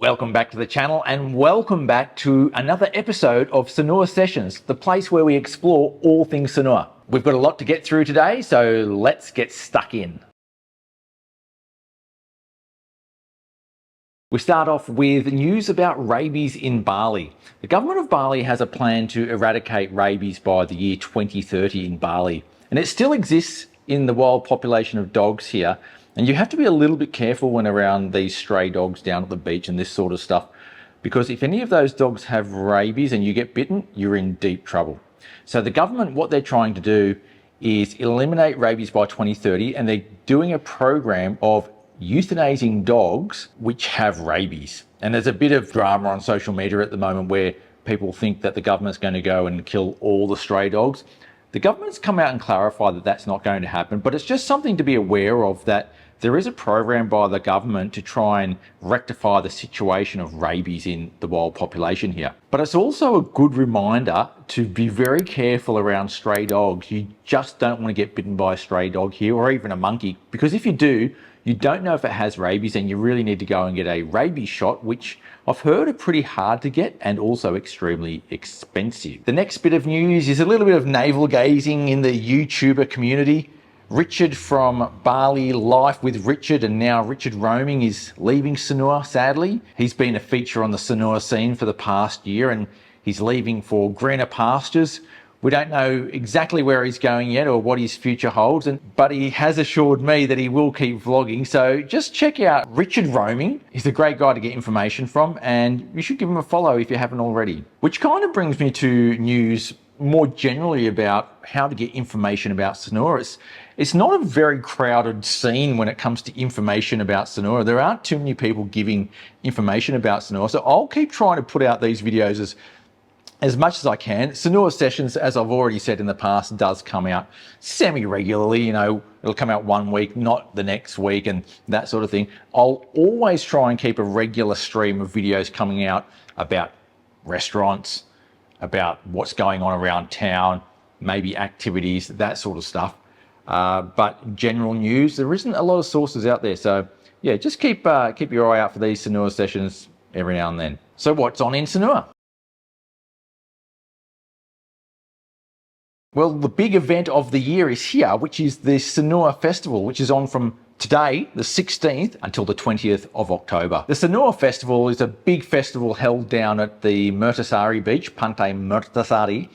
Welcome back to the channel and welcome back to another episode of Sanur Sessions, the place where we explore all things Sanur. We've got a lot to get through today, so let's get stuck in. We start off with news about rabies in Bali. The government of Bali has a plan to eradicate rabies by the year 2030 in Bali, and it still exists in the wild population of dogs here. And you have to be a little bit careful when around these stray dogs down at the beach and this sort of stuff, because if any of those dogs have rabies and you get bitten, you're in deep trouble. So the government, what they're trying to do is eliminate rabies by 2030, and they're doing a program of euthanizing dogs which have rabies. And there's a bit of drama on social media at the moment where people think that the government's going to go and kill all the stray dogs. The government's come out and clarified that that's not going to happen, but it's just something to be aware of, that there is a program by the government to try and rectify the situation of rabies in the wild population here. But it's also a good reminder to be very careful around stray dogs. You just don't want to get bitten by a stray dog here, or even a monkey, because if you do, you don't know if it has rabies and you really need to go and get a rabies shot, which I've heard are pretty hard to get and also extremely expensive. The next bit of news is a little bit of navel gazing in the YouTuber community. Richard from Bali Life with Richard, and now Richard Roaming, is leaving Sanur, sadly. He's been a feature on the Sanur scene for the past year and he's leaving for greener pastures. We don't know exactly where he's going yet or what his future holds, but he has assured me that he will keep vlogging. So just check out Richard Roaming. He's a great guy to get information from, and you should give him a follow if you haven't already. Which kind of brings me to news more generally about how to get information about Sanur. It's not a very crowded scene when it comes to information about Sanur. There aren't too many people giving information about Sanur, so I'll keep trying to put out these videos as much as I can. Sanur Sessions, as I've already said in the past, does come out semi-regularly. You know, it'll come out one week, not the next week, and that sort of thing. I'll always try and keep a regular stream of videos coming out about restaurants, about what's going on around town, maybe activities, that sort of stuff. But general news, there isn't a lot of sources out there. So yeah, just keep your eye out for these Sanur Sessions every now and then. So what's on in Sanur? Well, the big event of the year is here, which is the Sanur Festival, which is on from today, the 16th, until the 20th of October. The Sanur Festival is a big festival held down at the Mertasari beach, Pantai Mertasari,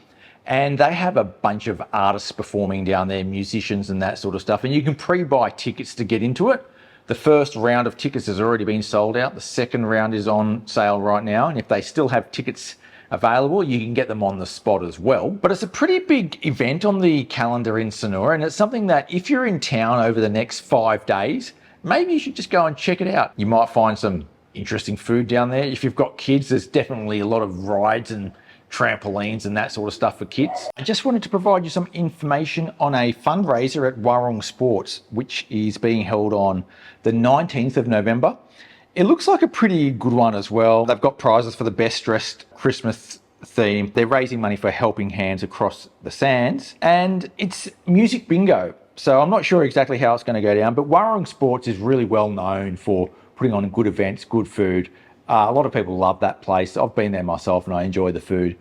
and they have a bunch of artists performing down there, musicians and that sort of stuff, and you can pre-buy tickets to get into it. The first round of tickets has already been sold out. The second round is on sale right now, and if they still have tickets available, you can get them on the spot as well. But it's a pretty big event on the calendar in Sanur, and it's something that if you're in town over the next 5 days, maybe you should just go and check it out. You might find some interesting food down there. If you've got kids, there's definitely a lot of rides and trampolines and that sort of stuff for kids. I just wanted to provide you some information on a fundraiser at Warong Sports, which is being held on the 19th of November. It looks like a pretty good one as well. They've got prizes for the best dressed Christmas theme. They're raising money for Helping Hands across the sands, and it's music bingo. So I'm not sure exactly how it's going to go down, but Warong Sports is really well known for putting on good events, good food. A lot of people love that place. I've been there myself and I enjoy the food.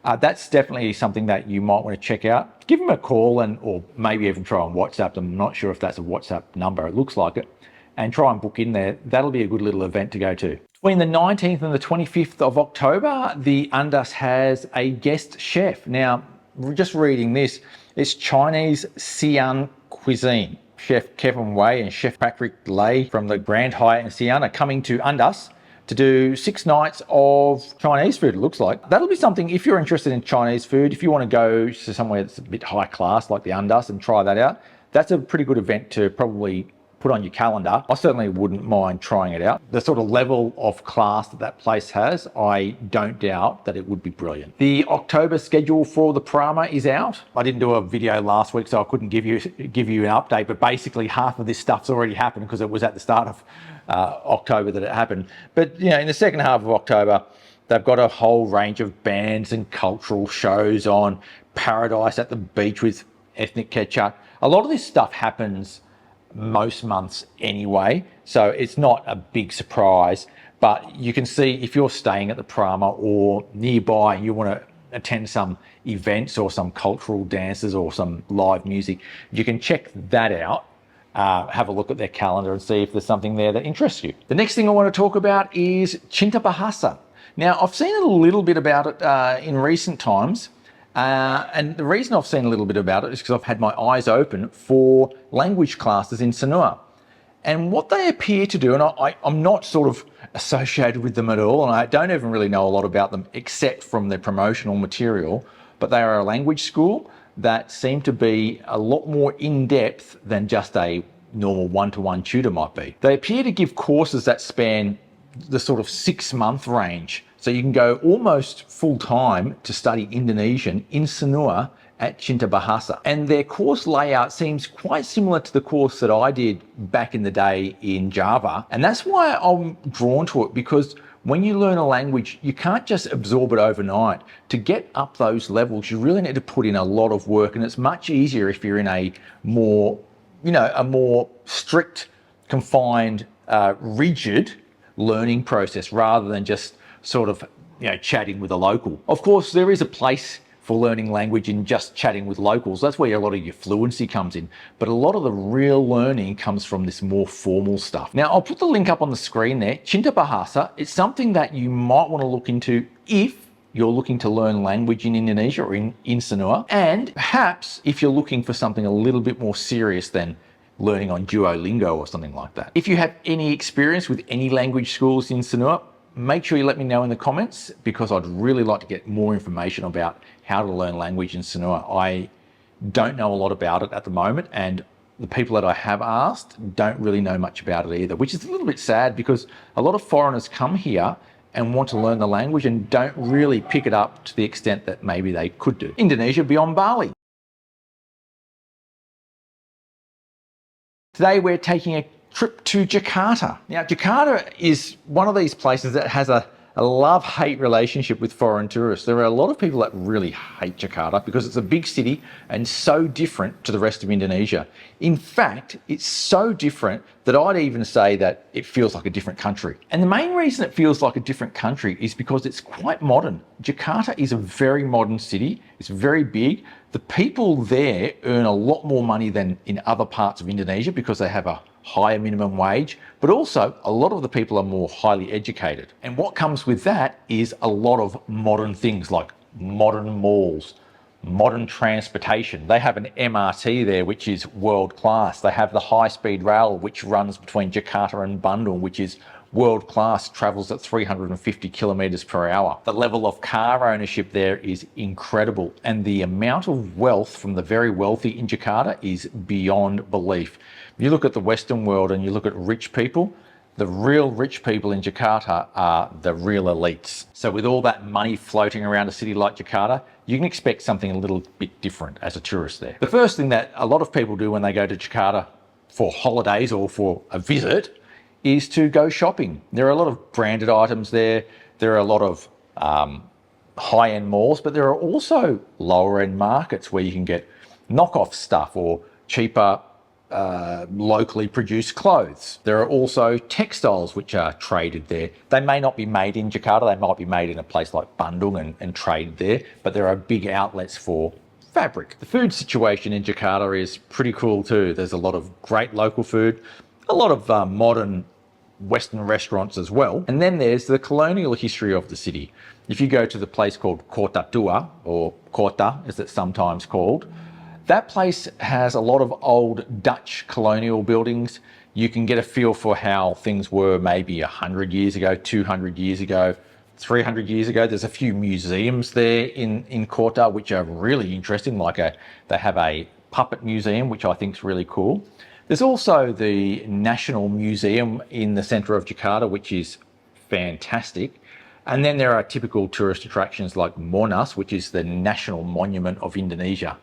That's definitely something that you might want to check out. Give them a call or maybe even try and WhatsApp them. I'm not sure if that's a WhatsApp number. It looks like it. And try and book in there. That'll be a good little event to go to. Between the 19th and the 25th of October, the Undus has a guest chef. Now, just reading this, it's Chinese Xi'an cuisine. Chef Kevin Wei and Chef Patrick Lay from the Grand Hyatt in Xi'an are coming to Undus to do 6 nights of Chinese food, it looks like. That'll be something, if you're interested in Chinese food, if you want to go to somewhere that's a bit high class like the Undus and try that out, that's a pretty good event to probably put on your calendar. I certainly wouldn't mind trying it out. The sort of level of class that place has, I don't doubt that it would be brilliant. The October schedule for the Parama is out. I didn't do a video last week, so I couldn't give you an update, but basically half of this stuff's already happened because it was at the start of October that it happened. But you know, in the second half of October, they've got a whole range of bands and cultural shows on. Paradise at the beach with ethnic ketchup. A lot of this stuff happens most months anyway, so it's not a big surprise. But you can see if you're staying at the Prama or nearby and you want to attend some events or some cultural dances or some live music, you can check that out. Have a look at their calendar and see if there's something there that interests you. The next thing I want to talk about is Cinta Bahasa. Now, I've seen a little bit about it in recent times. And the reason I've seen a little bit about it is because I've had my eyes open for language classes in Sanur. And what they appear to do, and I'm not sort of associated with them at all, and I don't even really know a lot about them except from their promotional material, but they are a language school that seem to be a lot more in-depth than just a normal one-to-one tutor might be. They appear to give courses that span the sort of 6-month range. So you can go almost full-time to study Indonesian in Sanur at Cinta Bahasa. And their course layout seems quite similar to the course that I did back in the day in Java. And that's why I'm drawn to it, because when you learn a language, you can't just absorb it overnight. To get up those levels, you really need to put in a lot of work, and it's much easier if you're in a more, a more strict, confined, rigid learning process rather than just sort of, chatting with a local. Of course, there is a place for learning language in just chatting with locals. That's where a lot of your fluency comes in. But a lot of the real learning comes from this more formal stuff. Now, I'll put the link up on the screen there. Cinta Bahasa, it's something that you might want to look into if you're looking to learn language in Indonesia or in Sanur. And perhaps if you're looking for something a little bit more serious than learning on Duolingo or something like that. If you have any experience with any language schools in Sanur, make sure you let me know in the comments, because I'd really like to get more information about how to learn language in Sanur. I don't know a lot about it at the moment, and the people that I have asked don't really know much about it either, which is a little bit sad, because a lot of foreigners come here and want to learn the language and don't really pick it up to the extent that maybe they could do. Indonesia beyond Bali. Today we're taking a trip to Jakarta. Now, Jakarta is one of these places that has a love-hate relationship with foreign tourists. There are a lot of people that really hate Jakarta because it's a big city and so different to the rest of Indonesia. In fact, it's so different that I'd even say that it feels like a different country. And the main reason it feels like a different country is because it's quite modern. Jakarta is a very modern city. It's very big. The people there earn a lot more money than in other parts of Indonesia because they have a higher minimum wage, but also a lot of the people are more highly educated. And what comes with that is a lot of modern things like modern malls, modern transportation. They have an MRT there, which is world class. They have the high-speed rail, which runs between Jakarta and Bandung, which is world class, travels at 350 kilometers per hour. The level of car ownership there is incredible, and the amount of wealth from the very wealthy in Jakarta is beyond belief. You look at the Western world and you look at rich people, the real rich people in Jakarta are the real elites. So with all that money floating around a city like Jakarta, you can expect something a little bit different as a tourist there. The first thing that a lot of people do when they go to Jakarta for holidays or for a visit is to go shopping. There are a lot of branded items there. There are a lot of high-end malls, but there are also lower-end markets where you can get knockoff stuff or cheaper locally produced clothes. There are also textiles which are traded there. They may not be made in Jakarta, they might be made in a place like Bandung and traded there, but there are big outlets for fabric. The food situation in Jakarta is pretty cool too. There's a lot of great local food, a lot of modern Western restaurants as well. And then there's the colonial history of the city. If you go to the place called Kota Tua, or Kota as it's sometimes called, that place has a lot of old Dutch colonial buildings. You can get a feel for how things were maybe 100 years ago, 200 years ago, 300 years ago. There's a few museums there in Kota which are really interesting, like they have a puppet museum, which I think is really cool. There's also the National Museum in the centre of Jakarta, which is fantastic. And then there are typical tourist attractions like Monas, which is the national monument of Indonesia,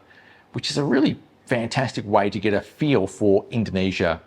which is a really fantastic way to get a feel for Indonesia,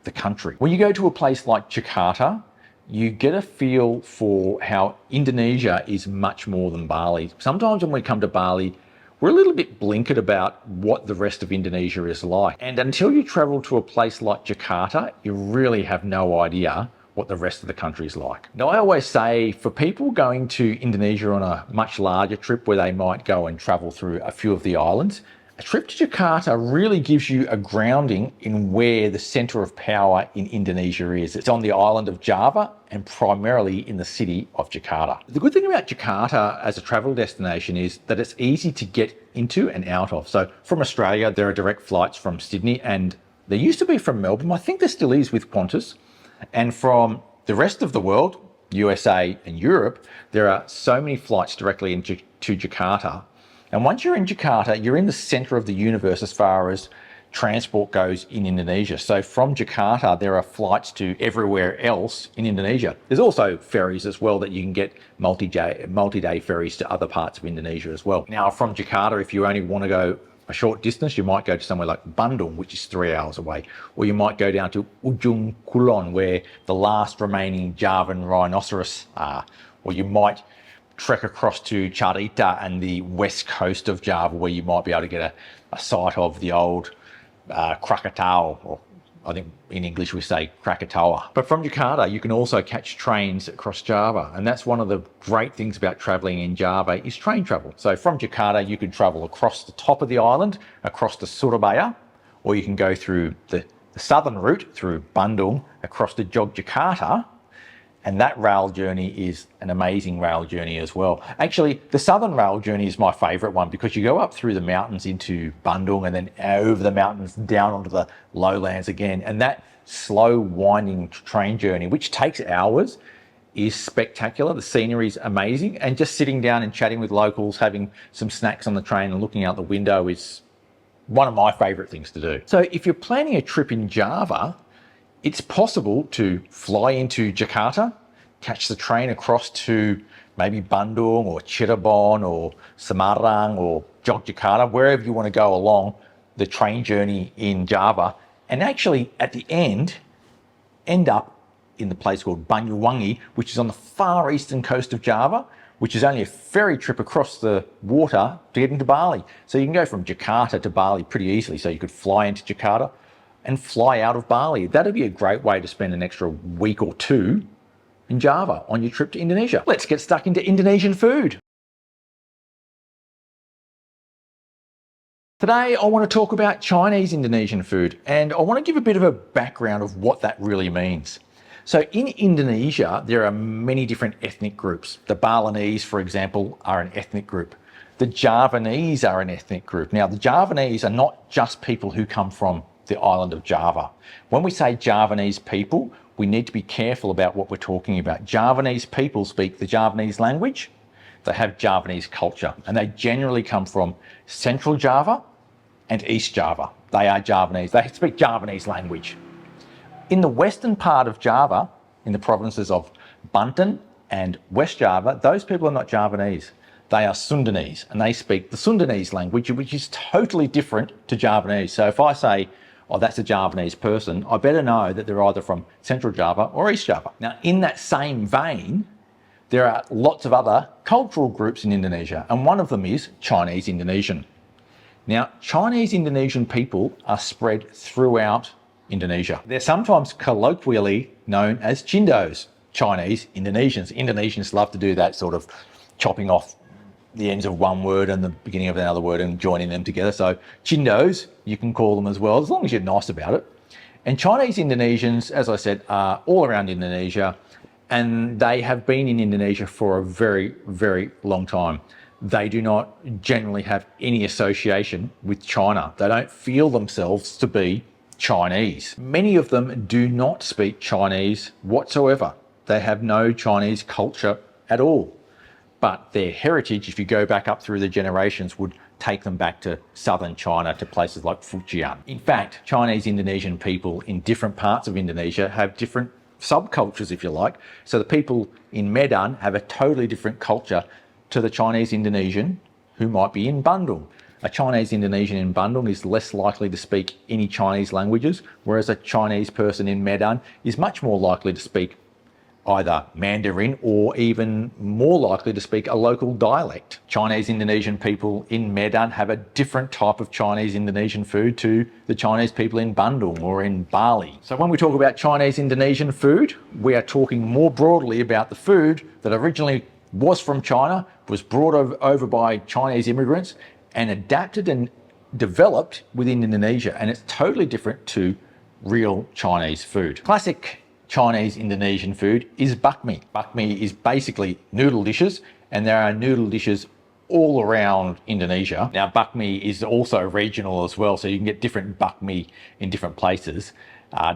the country. When you go to a place like Jakarta, you get a feel for how Indonesia is much more than Bali. Sometimes when we come to Bali, we're a little bit blinkered about what the rest of Indonesia is like. And until you travel to a place like Jakarta, you really have no idea what the rest of the country is like. Now, I always say for people going to Indonesia on a much larger trip where they might go and travel through a few of the islands, a trip to Jakarta really gives you a grounding in where the center of power in Indonesia is. It's on the island of Java and primarily in the city of Jakarta. The good thing about Jakarta as a travel destination is that it's easy to get into and out of. So from Australia, there are direct flights from Sydney, and there used to be from Melbourne. I think there still is with Qantas. And from the rest of the world, USA and Europe, there are so many flights directly into Jakarta. And once you're in Jakarta, you're in the center of the universe as far as transport goes in Indonesia. So from Jakarta, there are flights to everywhere else in Indonesia. There's also ferries as well that you can get multi-day ferries to other parts of Indonesia as well. Now from Jakarta, if you only want to go a short distance, you might go to somewhere like Bandung, which is 3 hours away, or you might go down to Ujung Kulon, where the last remaining Javan rhinoceros are, or you might trek across to Carita and the west coast of Java, where you might be able to get a sight of the old Krakatau, or I think in English we say Krakatoa. But from Jakarta, you can also catch trains across Java. And that's one of the great things about traveling in Java is train travel. So from Jakarta, you could travel across the top of the island, across to Surabaya, or you can go through the southern route through Bandung, across to Yogyakarta. And that rail journey is an amazing rail journey as well. Actually, the southern rail journey is my favorite one because you go up through the mountains into Bandung and then over the mountains down onto the lowlands again. And that slow winding train journey, which takes hours, is spectacular. The scenery is amazing. And just sitting down and chatting with locals, having some snacks on the train and looking out the window is one of my favorite things to do. So if you're planning a trip in Java, it's possible to fly into Jakarta, catch the train across to maybe Bandung or Cirebon or Semarang or Yogyakarta, wherever you want to go along the train journey in Java, and actually at the end up in the place called Banyuwangi, which is on the far eastern coast of Java, which is only a ferry trip across the water to get into Bali. So you can go from Jakarta to Bali pretty easily. So you could fly into Jakarta and fly out of Bali. That'd be a great way to spend an extra week or two in Java on your trip to Indonesia. Let's get stuck into Indonesian food. Today, I want to talk about Chinese Indonesian food, and I want to give a bit of a background of what that really means. So in Indonesia, there are many different ethnic groups. The Balinese, for example, are an ethnic group. The Javanese are an ethnic group. Now, the Javanese are not just people who come from the island of Java. When we say Javanese people, we need to be careful about what we're talking about. Javanese people speak the Javanese language. They have Javanese culture, and they generally come from Central Java and East Java. They are Javanese. They speak Javanese language. In the western part of Java, in the provinces of Banten and West Java, those people are not Javanese. They are Sundanese, and they speak the Sundanese language, which is totally different to Javanese. So if I say, oh, that's a Javanese person, I better know that they're either from Central Java or East Java. Now, in that same vein, there are lots of other cultural groups in Indonesia, and one of them is Chinese Indonesian. Now, Chinese Indonesian people are spread throughout Indonesia. They're sometimes colloquially known as Cindos, Chinese Indonesians. Indonesians love to do that sort of chopping off the ends of one word and the beginning of another word and joining them together. So Cindos, you can call them as well, as long as you're nice about it. And Chinese Indonesians, as I said, are all around Indonesia, and they have been in Indonesia for a very, very long time. They do not generally have any association with China. They don't feel themselves to be Chinese. Many of them do not speak Chinese whatsoever. They have no Chinese culture at all. But their heritage, if you go back up through the generations, would take them back to southern China, to places like Fujian. In fact, Chinese Indonesian people in different parts of Indonesia have different subcultures, if you like. So the people in Medan have a totally different culture to the Chinese Indonesian who might be in Bandung. A Chinese Indonesian in Bandung is less likely to speak any Chinese languages, whereas a Chinese person in Medan is much more likely to speak either Mandarin or even more likely to speak a local dialect. Chinese Indonesian people in Medan have a different type of Chinese Indonesian food to the Chinese people in Bandung or in Bali. So when we talk about Chinese Indonesian food, we are talking more broadly about the food that originally was from China, was brought over by Chinese immigrants and adapted and developed within Indonesia. And it's totally different to real Chinese food. Classic Chinese Indonesian food is bakmi. Bakmi is basically noodle dishes, and there are noodle dishes all around Indonesia. Now, bakmi is also regional as well, so you can get different bakmi in different places,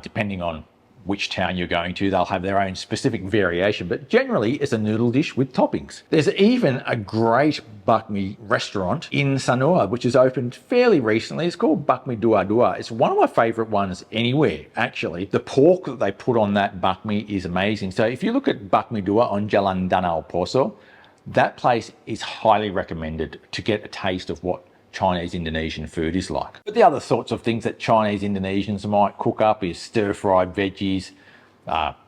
depending on which town you're going to. They'll have their own specific variation, but generally it's a noodle dish with toppings. There's even a great bakmi restaurant in Sanur, which has opened fairly recently. It's called Bakmi Dua Dua. It's one of my favorite ones anywhere, actually. The pork that they put on that bakmi is amazing. So if you look at Bakmi Dua on Jalan Danau Poso, that place is highly recommended to get a taste of what Chinese Indonesian food is like. But the other sorts of things that Chinese Indonesians might cook up is stir-fried veggies.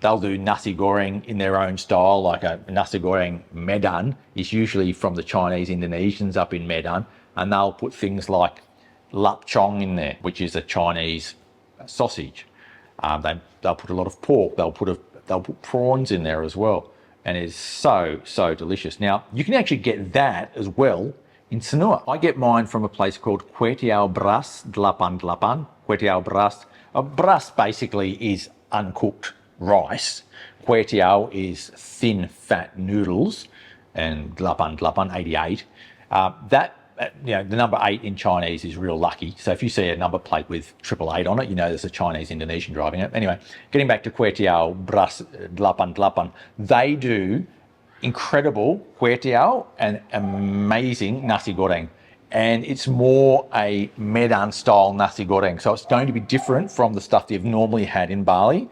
They'll do nasi goreng in their own style, like a nasi goreng Medan is usually from the Chinese Indonesians up in Medan, and they'll put things like lapchong in there, which is a Chinese sausage. They'll put a lot of pork. They'll put prawns in there as well, and it's so delicious. Now you can actually get that as well in Sanur. I get mine from a place called Kwetiau Beras 88. Kwetiau Beras. Beras basically is uncooked rice. Kwetiau is thin, fat noodles, and 88. The number 8 in Chinese is real lucky. So if you see a number plate with 888 on it, you know there's a Chinese Indonesian driving it. Anyway, getting back to Kwetiau Beras 88, they do incredible kwetiau and amazing nasi goreng, and it's more a Medan style nasi goreng, so it's going to be different from the stuff that you've normally had in Bali,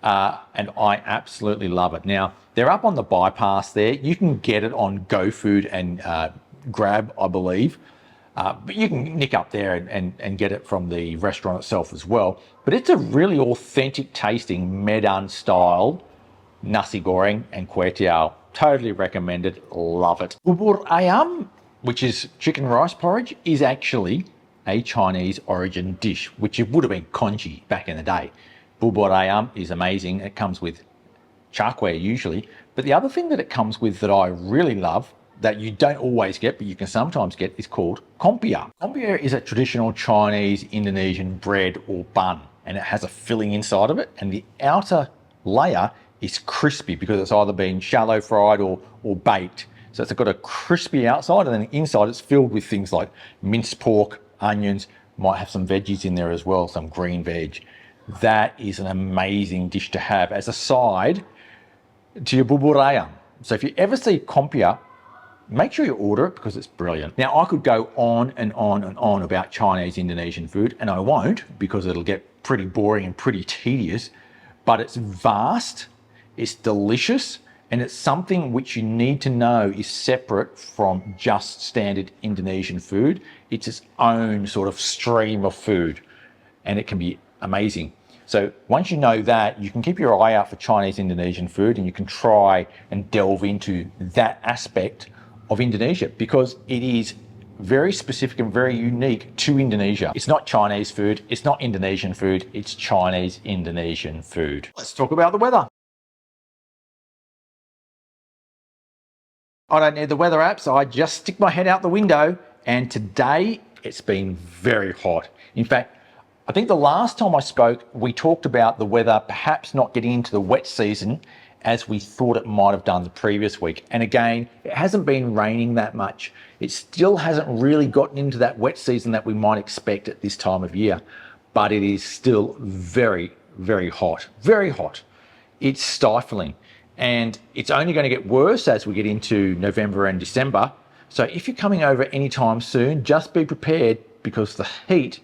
and I absolutely love it. Now they're up on the bypass there. You can get it on GoFood and Grab, I believe, but you can nick up there and get it from the restaurant itself as well. But it's a really authentic tasting Medan style nasi goreng and kwetiau. Totally recommended, love it. Bubur ayam, which is chicken rice porridge, is actually a Chinese origin dish, which it would have been congee back in the day. Bubur ayam is amazing. It comes with char kway usually, but the other thing that it comes with that I really love, that you don't always get, but you can sometimes get, is called kompia. Kompia is a traditional Chinese Indonesian bread or bun, and it has a filling inside of it, and the outer layer is crispy because it's either been shallow fried or baked. So it's got a crispy outside, and then inside it's filled with things like minced pork, onions, might have some veggies in there as well, some green veg. That is an amazing dish to have as a side to your bubur ayam. So if you ever see kompia, make sure you order it because it's brilliant. Now I could go on and on and on about Chinese Indonesian food, and I won't because it'll get pretty boring and pretty tedious, but it's vast. It's delicious, and it's something which you need to know is separate from just standard Indonesian food. It's its own sort of stream of food, and it can be amazing. So once you know that, you can keep your eye out for Chinese Indonesian food, and you can try and delve into that aspect of Indonesia because it is very specific and very unique to Indonesia. It's not Chinese food, it's not Indonesian food, it's Chinese Indonesian food. Let's talk about the weather. I don't need the weather app, so I just stick my head out the window, and today it's been very hot. In fact, I think the last time I spoke, we talked about the weather perhaps not getting into the wet season as we thought it might have done the previous week. And again, it hasn't been raining that much. It still hasn't really gotten into that wet season that we might expect at this time of year, but it is still very, very hot, very hot. It's stifling. And it's only going to get worse as we get into November and December. So if you're coming over anytime soon, just be prepared because the heat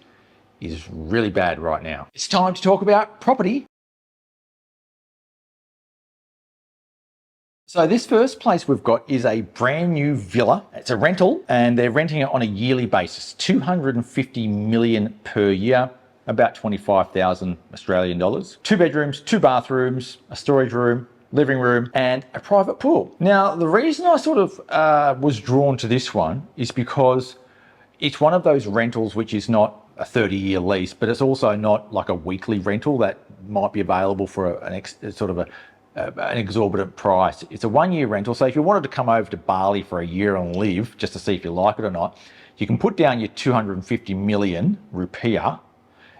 is really bad right now. It's time to talk about property. So this first place we've got is a brand new villa. It's a rental, and they're renting it on a yearly basis, 250 million per year, about 25,000 Australian dollars. 2 bedrooms, 2 bathrooms, a storage room, living room, and a private pool. Now, the reason I sort of was drawn to this one is because it's one of those rentals which is not a 30-year lease, but it's also not like a weekly rental that might be available for an exorbitant price. It's a 1-year rental. So if you wanted to come over to Bali for a year and live, just to see if you like it or not, you can put down your 250 million rupiah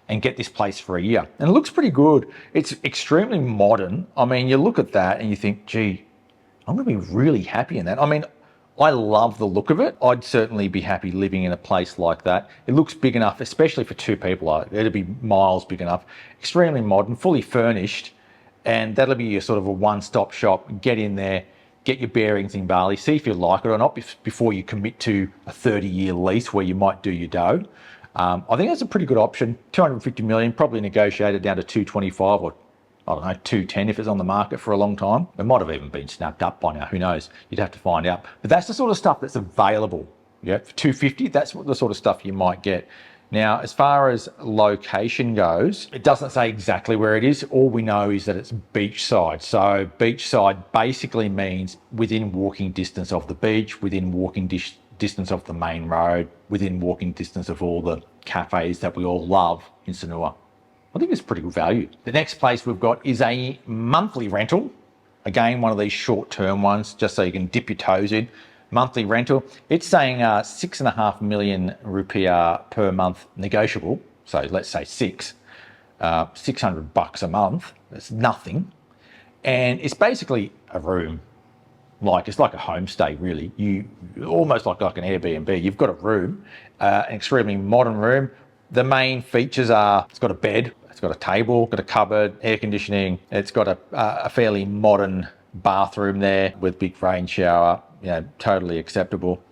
and get this place for a year. And it looks pretty good. It's extremely modern. I mean, you look at that and you think, gee, I'm gonna be really happy in that. I mean, I love the look of it. I'd certainly be happy living in a place like that. It looks big enough, especially for 2 people. It'd be miles big enough. Extremely modern, fully furnished, and that'll be your sort of a one-stop shop. Get in there, get your bearings in Bali, see if you like it or not before you commit to a 30-year lease where you might do your dough. I think that's a pretty good option. 250 million, probably negotiated down to 225 or I don't know, 210 if it's on the market for a long time. It might have even been snapped up by now, who knows? You'd have to find out. But that's the sort of stuff that's available. Yeah, for 250, that's the sort of stuff you might get. Now, as far as location goes, it doesn't say exactly where it is. All we know is that it's beachside. So beachside basically means within walking distance of the beach, within walking distance of the main road, within walking distance of all the cafes that we all love in Sanur. I think it's pretty good value. The next place we've got is a monthly rental. Again, one of these short-term ones, just so you can dip your toes in. Monthly rental. It's saying 6.5 million rupiah per month negotiable. So let's say 600 bucks a month. That's nothing. And it's basically a room. It's like a homestay, really. You almost like an Airbnb. You've got a room, an extremely modern room. The main features are it's got a bed, it's got a table, got a cupboard, air conditioning. It's got a fairly modern bathroom there with big rain shower. You know, totally acceptable.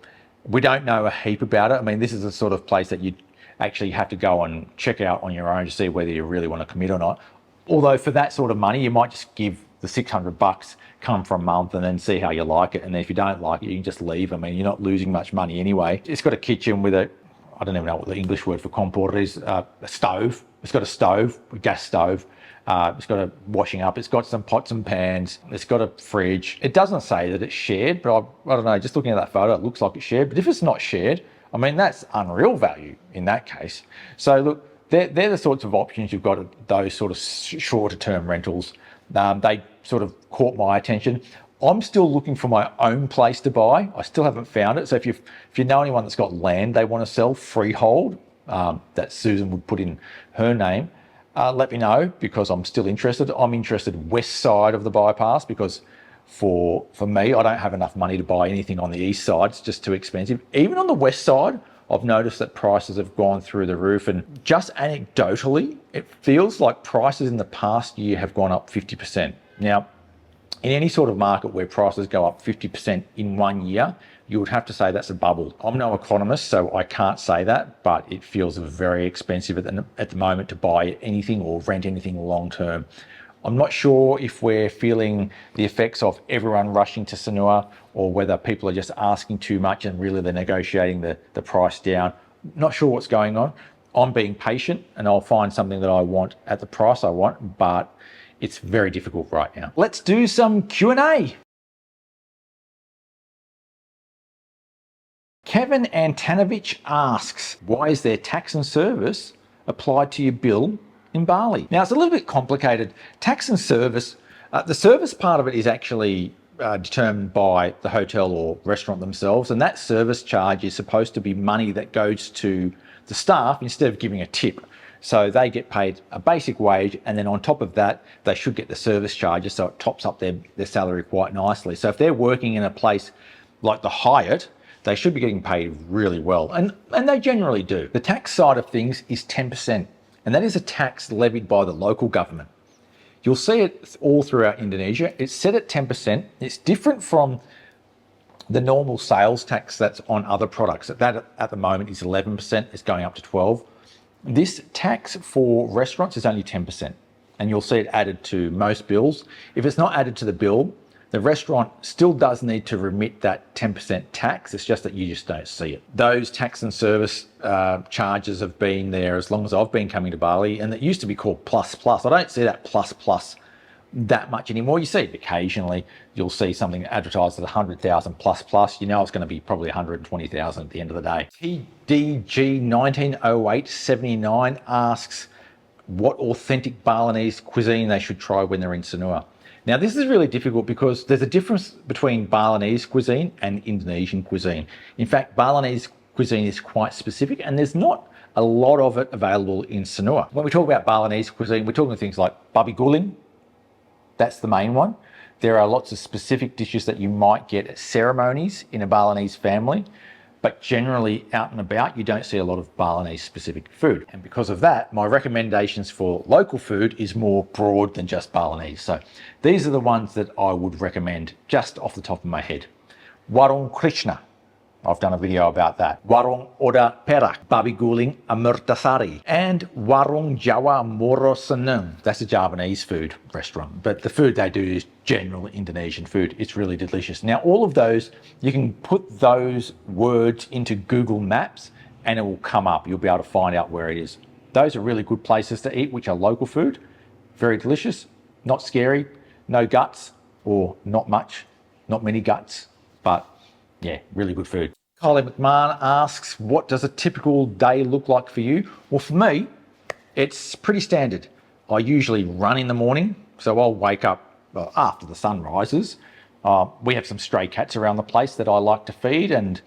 We don't know a heap about it. I mean, this is the sort of place that you'd actually have to go and check out on your own to see whether you really want to commit or not. Although for that sort of money, you might just give the 600 bucks, come for a month and then see how you like it. And then if you don't like it, you can just leave. I mean, you're not losing much money anyway. It's got a kitchen with I don't even know what the English word for kompor is, a stove. It's got a stove, a gas stove. It's got a washing up. It's got some pots and pans. It's got a fridge. It doesn't say that it's shared, but I don't know, just looking at that photo, it looks like it's shared. But if it's not shared, I mean, that's unreal value in that case. So look, they're the sorts of options you've got at those sort of shorter term rentals. They sort of caught my attention. I'm still looking for my own place to buy. I still haven't found it. So if you know anyone that's got land they want to sell freehold, that Susan would put in her name, let me know because I'm still interested. I'm interested west side of the bypass because for me, I don't have enough money to buy anything on the east side. It's just too expensive. Even on the west side, I've noticed that prices have gone through the roof, and just anecdotally, it feels like prices in the past year have gone up 50%. Now, in any sort of market where prices go up 50% in 1 year, you would have to say that's a bubble. I'm no economist, so I can't say that, but it feels very expensive at the moment to buy anything or rent anything long term. I'm not sure if we're feeling the effects of everyone rushing to Sanur or whether people are just asking too much and really they're negotiating the price down. Not sure what's going on. I'm being patient and I'll find something that I want at the price I want, but it's very difficult right now. Let's do some Q&A. Kevin Antanovich asks, why is there tax and service applied to your bill in Bali? Now, it's a little bit complicated. Tax and service, the service part of it is actually determined by the hotel or restaurant themselves, and that service charge is supposed to be money that goes to the staff instead of giving a tip. So they get paid a basic wage, and then on top of that, they should get the service charges, so it tops up their salary quite nicely. So if they're working in a place like the Hyatt, they should be getting paid really well, and they generally do. The tax side of things is 10%, and that is a tax levied by the local government. You'll see it all throughout Indonesia. It's set at 10%. It's different from the normal sales tax that's on other products. That at the moment is 11%. It's going up to 12%. This tax for restaurants is only 10%, and you'll see it added to most bills. If it's not added to the bill, the restaurant still does need to remit that 10% tax. It's just that you just don't see it. Those tax and service charges have been there as long as I've been coming to Bali, and it used to be called plus plus. I don't see that plus plus that much anymore. You see it occasionally. You'll see something advertised at 100,000 plus. You know it's going to be probably 120,000 at the end of the day. TDG 190879 asks what authentic Balinese cuisine they should try when they're in Sanur. Now, this is really difficult because there's a difference between Balinese cuisine and Indonesian cuisine. In fact, Balinese cuisine is quite specific and there's not a lot of it available in Sanur. When we talk about Balinese cuisine, we're talking things like babi guling. That's the main one. There are lots of specific dishes that you might get at ceremonies in a Balinese family, but generally out and about, you don't see a lot of Balinese specific food. And because of that, my recommendations for local food is more broad than just Balinese. So these are the ones that I would recommend just off the top of my head. Warung Krishna. I've done a video about that. Warung Oda Perak, babi guling Amurtasari, and Warung Jawa Moro Seneng. That's a Javanese food restaurant, but the food they do is general Indonesian food. It's really delicious. Now, all of those, you can put those words into Google Maps and it will come up. You'll be able to find out where it is. Those are really good places to eat, which are local food. Very delicious, not scary, no guts, or not much, not many guts, but yeah, really good food. Kylie McMahon asks, what does a typical day look like for you? Well, for me, it's pretty standard. I usually run in the morning, so I'll wake up after the sun rises. We have some stray cats around the place that I like to feed, and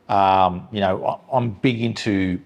you know, I'm big into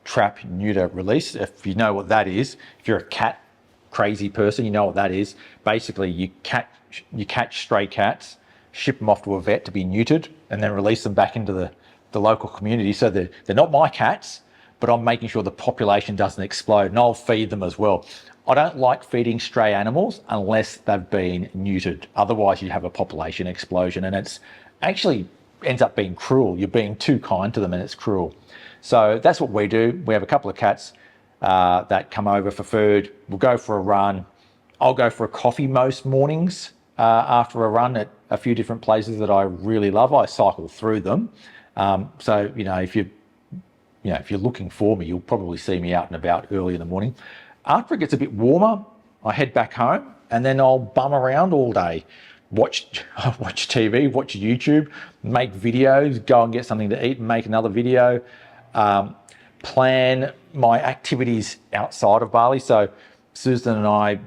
trap, neuter, release. If you know what that is, if you're a cat crazy person, you know what that is. Basically, you catch stray cats, ship them off to a vet to be neutered, and then release them back into the local community. So they're not my cats, but I'm making sure the population doesn't explode, and I'll feed them as well. I don't like feeding stray animals unless they've been neutered. Otherwise, you have a population explosion, and it's actually ends up being cruel. You're being too kind to them, and it's cruel. So that's what we do. We have a couple of cats that come over for food. We'll go for a run. I'll go for a coffee most mornings after a run at a few different places that I really love. I cycle through them. So, you know, if you're looking for me, you'll probably see me out and about early in the morning. After it gets a bit warmer, I head back home and then I'll bum around all day. Watch TV, watch YouTube, make videos, go and get something to eat and make another video. Plan my activities outside of Bali. So Susan and I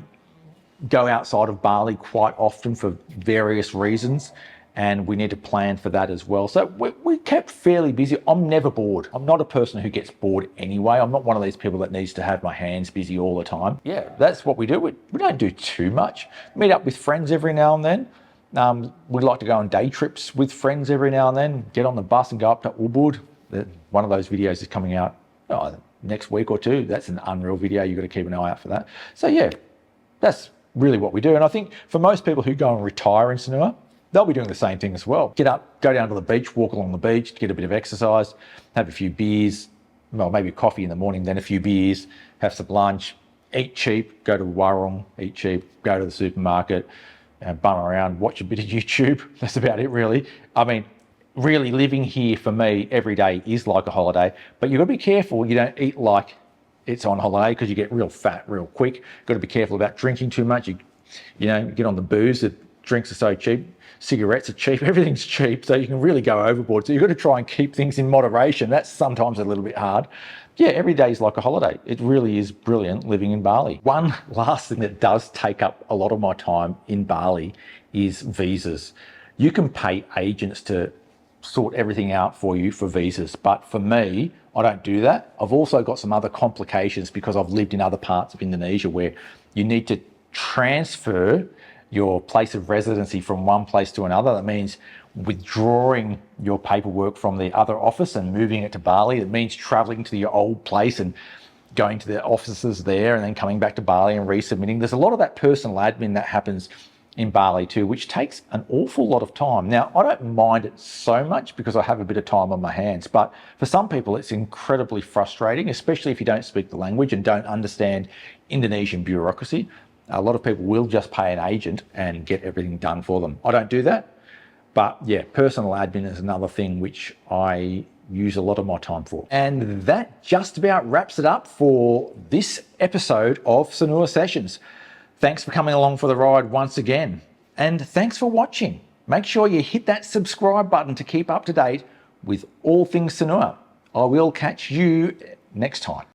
go outside of Bali quite often for various reasons, and we need to plan for that as well. So we're kept fairly busy. I'm never bored. I'm not a person who gets bored anyway. I'm not one of these people that needs to have my hands busy all the time. Yeah, that's what we do. We don't do too much. Meet up with friends every now and then. We'd like to go on day trips with friends every now and then, get on the bus and go up to Ubud. One of those videos is coming out next week or two. That's an unreal video. You've got to keep an eye out for that. So yeah, that's really what we do. And I think for most people who go and retire in Sanur, they'll be doing the same thing as well. Get up, go down to the beach, walk along the beach, get a bit of exercise, have a few beers, well, maybe coffee in the morning, then a few beers, have some lunch, eat cheap, go to Warung, eat cheap, go to the supermarket, bum around, watch a bit of YouTube. That's about it, really. I mean, really living here for me every day is like a holiday, but you've got to be careful you don't eat like it's on holiday because you get real fat real quick. You've got to be careful about drinking too much. You get on the booze. The drinks are so cheap. Cigarettes are cheap. Everything's cheap, so you can really go overboard. So you've got to try and keep things in moderation. That's sometimes a little bit hard. Yeah, every day is like a holiday. It really is brilliant living in Bali. One last thing that does take up a lot of my time in Bali is visas. You can pay agents to sort everything out for you for visas, but for me, I don't do that. I've also got some other complications because I've lived in other parts of Indonesia where you need to transfer your place of residency from one place to another. That means withdrawing your paperwork from the other office and moving it to Bali. It means traveling to your old place and going to the offices there and then coming back to Bali and resubmitting. There's a lot of that personal admin that happens in Bali too, which takes an awful lot of time. Now, I don't mind it so much because I have a bit of time on my hands, but for some people it's incredibly frustrating, especially if you don't speak the language and don't understand Indonesian bureaucracy. A lot of people will just pay an agent and get everything done for them. I don't do that, but yeah, personal admin is another thing which I use a lot of my time for. And that just about wraps it up for this episode of Sanur Sessions. Thanks for coming along for the ride once again. And thanks for watching. Make sure you hit that subscribe button to keep up to date with all things Sanur. I will catch you next time.